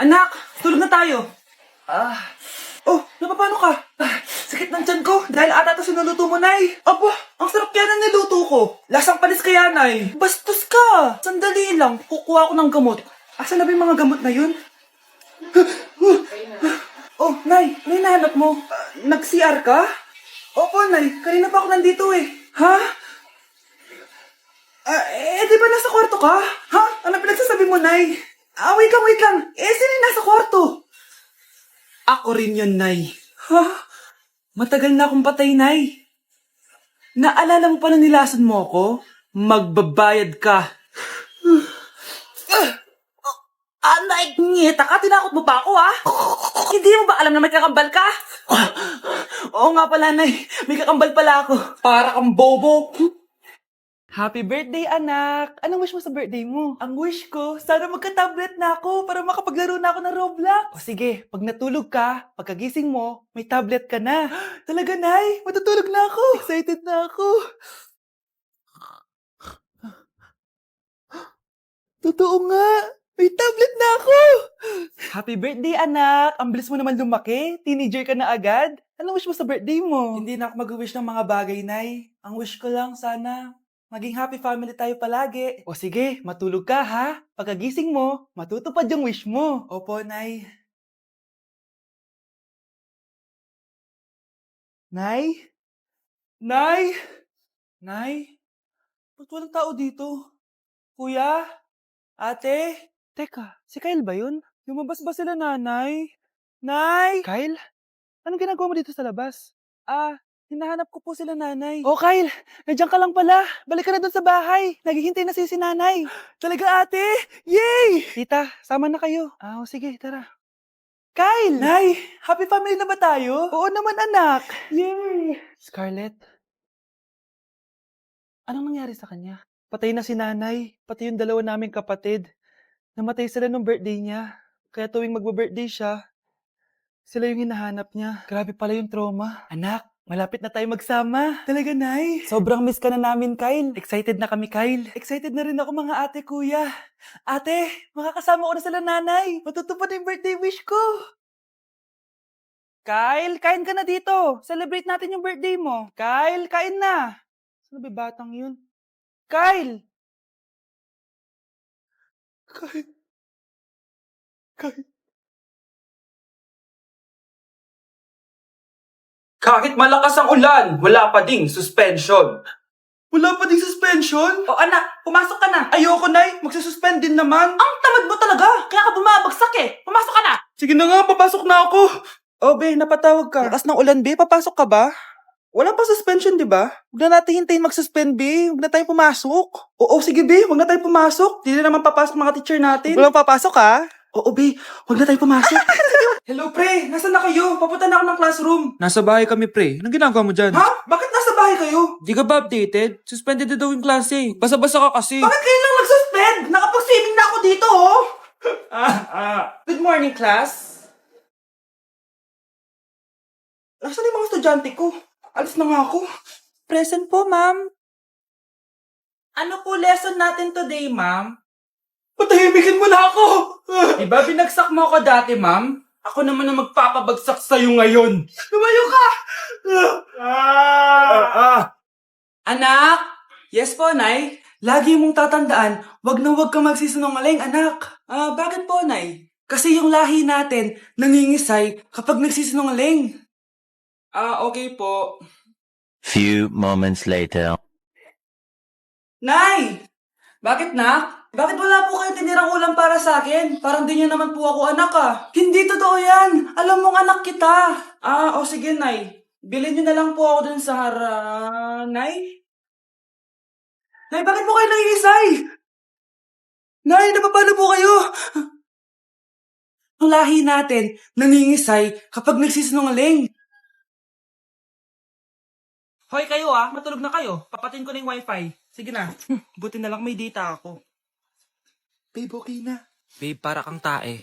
Anak, tulog na tayo. Oh, napapano ka? Sakit ng tiyan ko dahil ata ito sinuluto mo, Nay. Aba, ang sarap kaya ng niluto ko. Lasang panis kaya, Nay. Bastos ka. Sandali lang, kukuha ko ng gamot. Asa na ba yung mga gamot na yun? Oh, Nay, ano yung nahanap mo? Nag-CR ka? Opo, Nay. Kanina pa ako nandito eh. Ha? Di ba nasa kwarto ka? Ha? Ano pinagsasabi mo, Nay? Wait lang. Sino yung nasa kwarto? Ako rin yun, Nay. Ha? Matagal na akong patay, Nay. Naalala mo pa na nilason mo ako? Magbabayad ka. Nay, ngita ka? Tinakot mo pa ako, ha? Hindi mo ba alam na may kakambal ka? Oo nga pala, Nay. May kakambal pala ako. Para kang bobo. Happy birthday, anak! Anong wish mo sa birthday mo? Ang wish ko, sana magka-tablet na ako para makapaglaro na ako ng Roblox. O sige, pag natulog ka, pagkagising mo, may tablet ka na. Talaga, Nay? Matutulog na ako. Excited na ako. Totoo nga. May tablet na ako. Happy birthday, anak! Ang bilis mo naman lumaki. Teenager ka na agad. Anong wish mo sa birthday mo? Hindi na ako mag-wish ng mga bagay, Nay. Ang wish ko lang, sana maging happy family tayo palagi. O sige, matulog ka ha. Pagkagising mo, matutupad yung wish mo. Opo, Nay. Nay? Nay? Nay? Ba't walang tao dito? Kuya? Ate? Teka, si Kyle ba yun? Lumabas ba sila, nanay? Nay? Kyle? Anong ginagawa mo dito sa labas? Hinahanap ko po sila, nanay. Oh, Kyle! Nandiyan ka lang pala. Balik ka na dun sa bahay. Naghihintay na si nanay. Talaga, ate? Yay! Tita, sama na kayo. Sige, tara. Kyle! Nay, happy family na ba tayo? Oo naman, anak. Yay! Scarlett, anong nangyari sa kanya? Patay na si nanay, pati yung dalawa naming kapatid. Namatay sila nung birthday niya. Kaya tuwing magbo-birthday siya, sila yung hinahanap niya. Grabe pala yung trauma. Anak, malapit na tayo magsama. Talaga, Nay? Sobrang miss ka na namin, Kyle. Excited na kami, Kyle. Excited na rin ako, mga ate, kuya. Ate, makakasama ko na sila, nanay. Matutupad na yung birthday wish ko. Kyle, kain ka na dito. Celebrate natin yung birthday mo. Kyle, kain na. Sino ba batang yun? Kyle! Kyle. Kahit malakas ang ulan, wala pa ding suspension. Wala pa ding suspension? O anak, pumasok ka na. Ayoko, Nay. Magsususpend din naman. Ang tamad mo talaga. Kaya ka bumabagsak eh. Pumasok ka na. Sige na nga, papasok na ako. Oh, be, napatawag ka. Lakas ng ulan, be. Papasok ka ba? Wala pa suspension, di ba? Huwag na natin hintayin mag-suspend, be. Huwag na tayo pumasok. Oo, sige, be. Huwag na tayo pumasok. Di na naman papasok mga teacher natin. Huwag papasok, ha? Oo, be. Huwag na tayo pumasok. Hello, pre. Nasaan na kayo? Papunta na ako ng classroom. Nasa bahay kami, pre. Anong ginagawa mo dyan? Ha? Bakit nasa bahay kayo? Di ka ba updated? Suspended na daw yung klase. Basa-basa ka kasi. Bakit kayo lang nag-suspend? Nakapag-swimming na ako dito, oh! Good morning, class. Nasaan yung mga estudyante ko? Alis na nga ako. Present po, ma'am. Ano po lesson natin today, ma'am? Patahimikin mo na ako! Diba binagsak mo ako dati, ma'am? Ako naman ang magpapabagsak sa'yo ngayon. Lumayo ka! Anak! Yes po, Nay. Lagi mong tatandaan, wag na wag kang magsisinungaling, anak. Bakit po, Nay? Kasi yung lahi natin nangingisay kapag nagsisinungaling. Okay po. Few moments later. Nay! Bakit, nak? Bakit wala po kayo tinirang ulam para sa akin? Parang di niyo naman po ako anak, ah. Hindi totoo yan. Alam mong anak kita. Sige, Nay. Bilhin niyo na lang po ako dun sa Nay? Nay, bakit po kayo nangingisay? Nay, napapalo po kayo? Ang lahi natin nangingisay kapag nagsisinungaling. Hoy kayo, matulog na kayo. Papatin ko na yung wifi. Sige na. Buti na lang may data ako. Babe, okay na. Babe, para kang tae.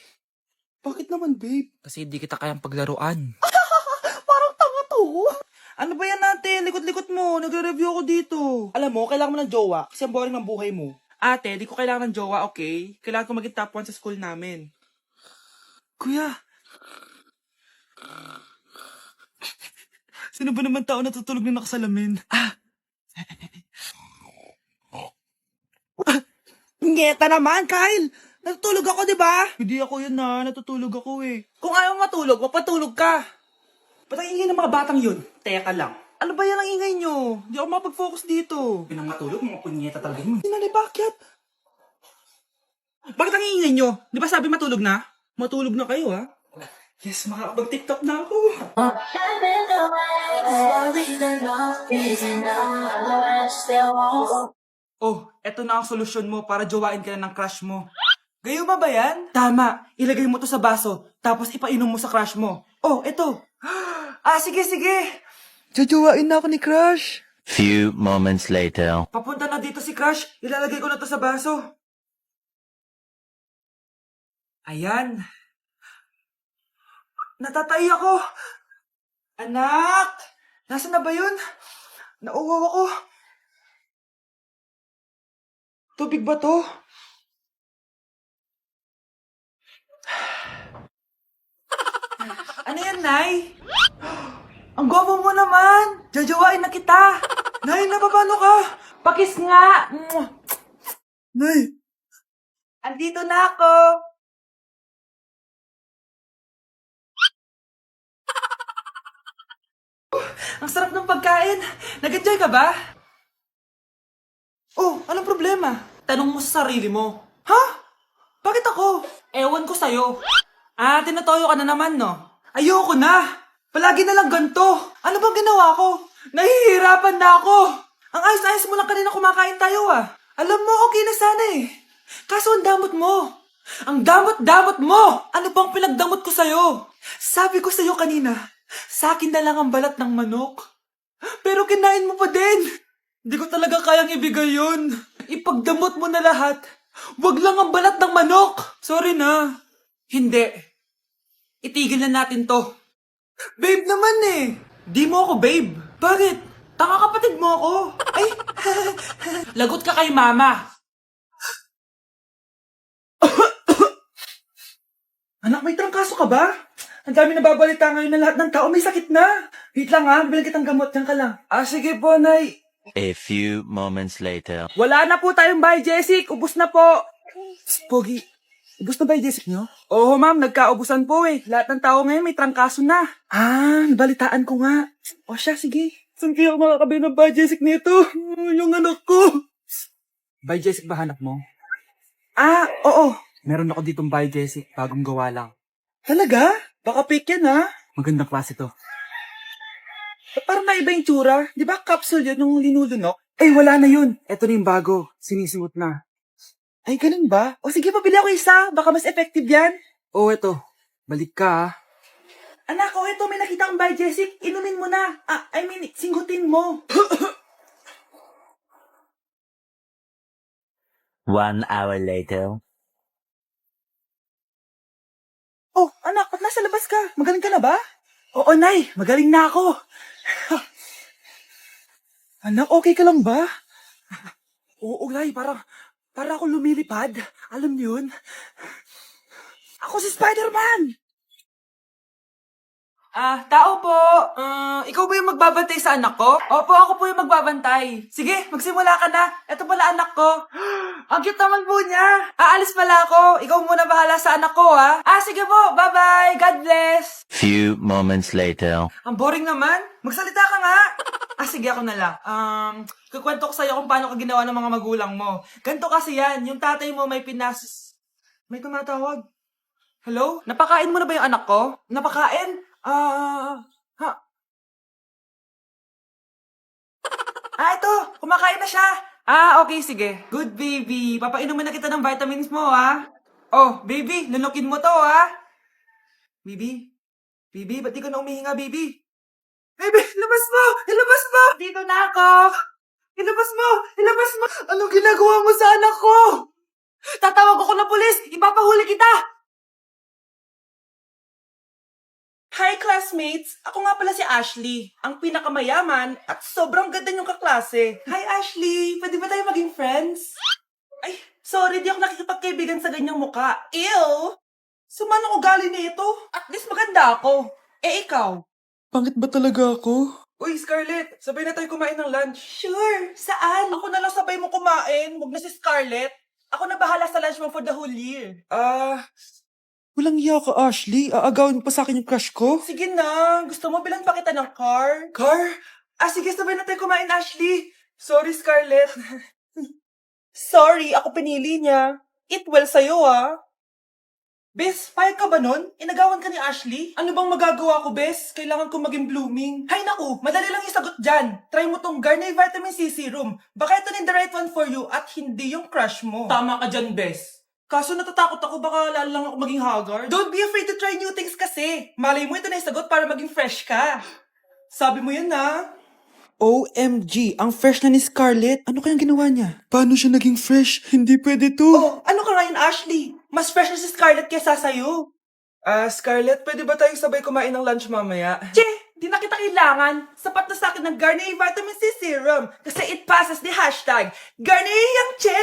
Bakit naman, babe? Kasi hindi kita kayang paglaruan. Parang tanga to. Ano ba yan natin? Likot-likot mo. Nagre-review ako dito. Alam mo, kailangan mo ng jowa kasi ang boring ng buhay mo. Ate, di ko kailangan ng jowa, okay? Kailangan ko maging top 1 sa school namin. Kuya! Sino ba naman tao natutulog na nakasalamin? Ngeta naman, Kyle! Natutulog ako, di ba? Hindi ako yun na, natutulog ako eh. Kung ayaw matulog, mapatulog ka. Ba't ang ingay ng mga batang yun? Teka lang. Ano ba yan ang ingay nyo? Hindi ako mapag-focus dito. Pinang matulog, mga punyeta talaga yun. Sinali, bakit? Bakit ang ingay nyo? Di ba sabi matulog na? Matulog na kayo ha? Yes, makakapag-tiktok na ako. Oh, eto na ang solusyon mo para jowain ka na ng crush mo. Gayuma ba yan? Tama, ilagay mo to sa baso, tapos ipainom mo sa crush mo. Oh, eto. Sige, sige. Jajawain na ako ni Crush. Few moments later. Papunta na dito si crush, ilalagay ko na to sa baso. Ayan. Natatay ako. Anak! Nasaan na ba yun? Nauwaw ako. Tubig ba to? Ano yan, Nay? Ang gwapo mo naman! Jajawain na kita! Nay, napapano ka? Pakis nga! Nay! Andito na ako! Ang sarap ng pagkain! Nag-enjoy ka ba? Oh, anong problema? Tanong mo sa sarili mo. Ha? Bakit ako? Ewan ko sa'yo. Tinatoyo ka na naman, no? Ayoko na! Palagi na lang ganito! Ano bang ginawa ko? Nahihirapan na ako! Ang ayos-ayos mo lang kanina kumakain tayo ah! Alam mo, okay na sana eh! Kaso ang damot mo! Ang damot-damot mo! Ano bang pinagdamot ko sa'yo? Sabi ko sa'yo kanina, sa akin na lang ang balat ng manok. Pero kinain mo pa din! Hindi ko talaga kayang ibigay yun! Ipagdamot mo na lahat! Wag lang ang balat ng manok! Sorry na! Hindi. Itigil na natin to. Babe naman eh! Di mo ako babe. Bakit? Tanga kapatid mo ako. Ay! Lagot ka kay mama. Anak, may trangkaso ka ba? Ang dami nababalita ngayon na lahat ng tao may sakit na. Wait lang ha, bilang kitang gamot. Diyan ka lang. Sige po, Nay. A few moments later. Wala na po tayong bahay, Jessic. Ubus na po. Pogi, ubus na ba yung Jessic nyo? Oo, ma'am. Nagkaubusan po eh. Lahat ng tao ngayon may trangkaso na. Nabalitaan ko nga. O siya, sige. Saan kaya ako makakabili ng bahay Jessic nito? Yung anak ko. Bahay, Jessic ba hanap mo? Oo. Meron ako ditong bahay, Jessic. Bagong gawa lang. Talaga? Baka fake yan ha? Magandang klase to. Parang naiba yung tsura. Di ba capsule yun yung linulunok? Wala na yun. Ito na yung bago. Sinisuot na. Ay, ganun ba? O sige, pabili ako isa. Baka mas effective yan. Oh, eto. Balik ka, Anak, ito may nakita kang bahay Jessic. Inumin mo na. Singgutin mo. 1 hour later. Oh, anak, ba't nasa labas ka? Magaling ka na ba? Oo, Nay. Magaling na ako. Anak, okay ka lang ba? Oo, Nay. Para ako lumilipad. Alam niyo yun? Ako si Spider-Man! Tao po. Ikaw ba yung magbabantay sa anak ko? Opo, ako po yung magbabantay. Sige, magsimula ka na. Ito pala anak ko. Ang cute naman po niya. Aalis pala ako. Ikaw muna bahala sa anak ko, ha? Sige po. Bye-bye. God bless. Few moments later. Ang boring naman. Magsalita ka nga. Sige, ako na lang. Kukwento ko sa'yo kung paano ka ginawa ng mga magulang mo. Ganto kasi yan. Yung tatay mo may May tumatawag. Hello? Napakain mo na ba yung anak ko? Napakain? Ito. Kumakain na siya. Okay, sige. Good baby. Papainumin na kita ng vitamins mo, ha? Oh, baby. Lunukin mo to, ha? Baby? Baby, ba't di ka na umihinga, baby? Baby, ilabas mo! Ilabas mo! Dito na ako. Ilabas mo! Ilabas mo! Anong ginagawa mo sa anak ko? Tatawag ako ng pulis. Ipapahuli kita. Hi, classmates! Ako nga pala si Ashley, ang pinakamayaman at sobrang ganda niyong kaklase. Hi, Ashley! Pwede ba tayo maging friends? Ay, sorry, di ako nakikipagkaibigan sa ganyang muka. Ew! Saan ako galing nito? At least maganda ako. Eh, ikaw? Pangit ba talaga ako? Uy, Scarlett, sabay na tayo kumain ng lunch. Sure, saan? Ako na lang sabay mo kumain, huwag na si Scarlett. Ako na bahala sa lunch mo for the whole year. Walang iya ka, Ashley. Aagawin mo pa sa akin yung crush ko? Sige na, gusto mo bilan pa kita ng car? Car? Sige, sabay na tayo kumain, Ashley. Sorry, Scarlett. Sorry, ako pinili niya. Eat well sa'yo, ah. Bes, payag ka ba nun? Inagawan ka ni Ashley? Ano bang magagawa ko, Bes? Kailangan ko maging blooming. Hay naku, madali lang isagot dyan. Try mo tong Garnier Vitamin C Serum. Baka ito na the right one for you at hindi yung crush mo. Tama ka dyan, Bes. Kaso natatakot ako baka lalo lang ako maging haggard. Don't be afraid to try new things kasi. Malay mo ito na isagot para maging fresh ka. Sabi mo yan na. OMG, ang fresh na ni Scarlett. Ano kayang ginawa niya? Paano siya naging fresh? Hindi pwede to. Oh, ano ka ngayon, Ashley? Mas fresh na si Scarlett kesa sa'yo. Scarlett, pwede ba tayong sabay kumain ng lunch mamaya? Che, di na kita kailangan. Sapat na sa akin ng Garnier Vitamin C Serum kasi it passes the hashtag Garnier yang Che.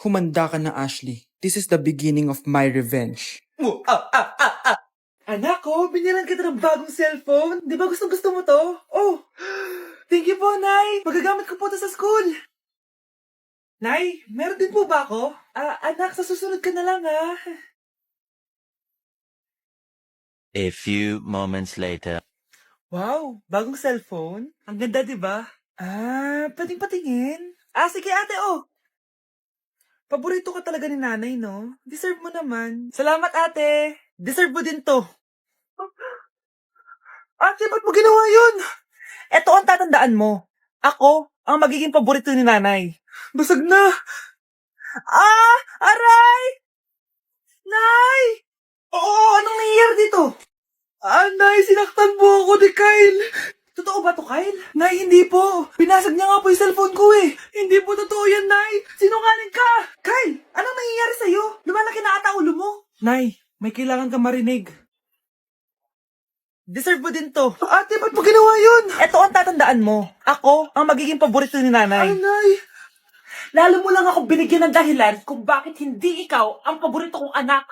Humanda ka na, Ashley. This is the beginning of my revenge. Anak ko, binilan kita ng bagong cellphone. Di ba gusto mo to? Oh, thank you po, Nay. Magagamit ko po to sa school. Nay, meron din po ba ako? Anak, sa susunod ka na lang, ha? A few moments later. Wow, bagong cellphone? Ang ganda, di ba? Pwedeng patingin? Sige ate, oh. Paborito ka talaga ni nanay, no? Deserve mo naman. Salamat, ate. Deserve mo din to. Ate, ba't mo ginawa yun? Eto ang tatandaan mo. Ako ang magiging paborito ni nanay. Basag na. Aray! Nay! Oo, anong nangyayari dito? Nay, sinaktan mo ako ni Kyle. Totoo ba to, Kyle? Nay, hindi po. Pinasag niya nga po yung cellphone ko eh. Hindi po totoo yan, Nay. Sinungaling ka. Kyle, anong nangyayari sa'yo? Lumalaki na ata ulo mo. Nay, may kailangan ka marinig. Deserve mo din to. Ate, ba't mo ginawa yun? Eto ang tatandaan mo. Ako ang magiging paborito ni nanay. Nay. Lalo mo lang ako binigyan ng dahilan kung bakit hindi ikaw ang paborito kong anak.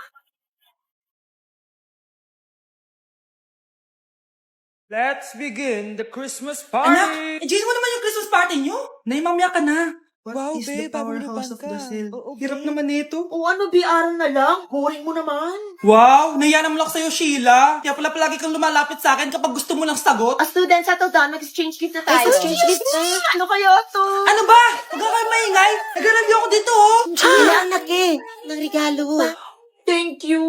Let's begin the Christmas Anak, enjoy mo naman yung Christmas party nyo. Nay, mamaya ka na. Wow, is babe, the powerhouse of ka. Brazil? Oo, Hirap babe. naman nito. O ano, BR na lang? Boring mo naman. Wow, nahiya naman ako sa'yo, Sheila. Kaya pala palagi kang lumalapit sa akin kapag gusto mo lang sagot. A student, settle down. Mag-exchange gift na tayo. Exchange gift na? Ano kaya to? Ano ba? Huwag ka kayo maingay. Nag-review ako dito, oh. Wala anak eh. Ng regalo. Thank you.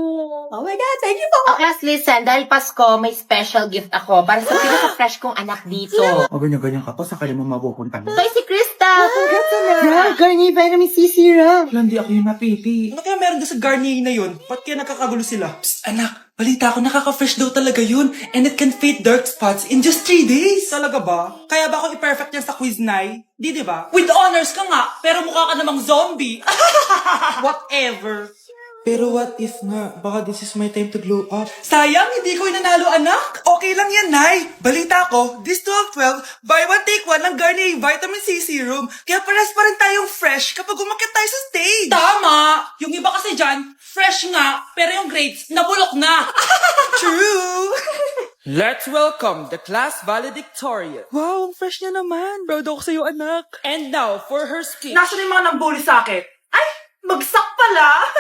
Oh my God, thank you po. Class, listen. Dahil Pasko, may special gift ako para sa pinaka-fresh kong anak dito. O ganyan-ganyan ka pa, sakali mo mapupunta mo. Ito si Krista. Congrats na. Garnier Vitamin C Serum. Wala, hindi ako yung napili. Ano kaya meron doon sa Garnier na yun? Ba't kaya nagkakagulo sila? Psst, anak. Balita ko, nakaka-fresh daw talaga yun. And it can fade dark spots in just 3 days. Talaga ba? Kaya ba ako i-perfect yan sa quiz, Nay? Di ba? With honors ka nga, pero mukha ka namang zombie. Whatever. Pero what if nga, baka this is my time to glow up. Sayang, hindi ko inanalo, anak. Okay lang yan, Nay. Balita ko, this 12-12, buy one take one ng Garnier Vitamin C Serum. Kaya pares pa rin tayong fresh kapag umakyat tayo sa stage. Tama! Yung iba kasi dyan, fresh nga, pero yung grades, nabulok na. True! Let's welcome the class valedictorian. Wow, ang fresh niya naman. Proud ako sa'yo, anak. And now, for her speech. Nasaan yung mga nambuli sa akin? Ay, bagsak pala!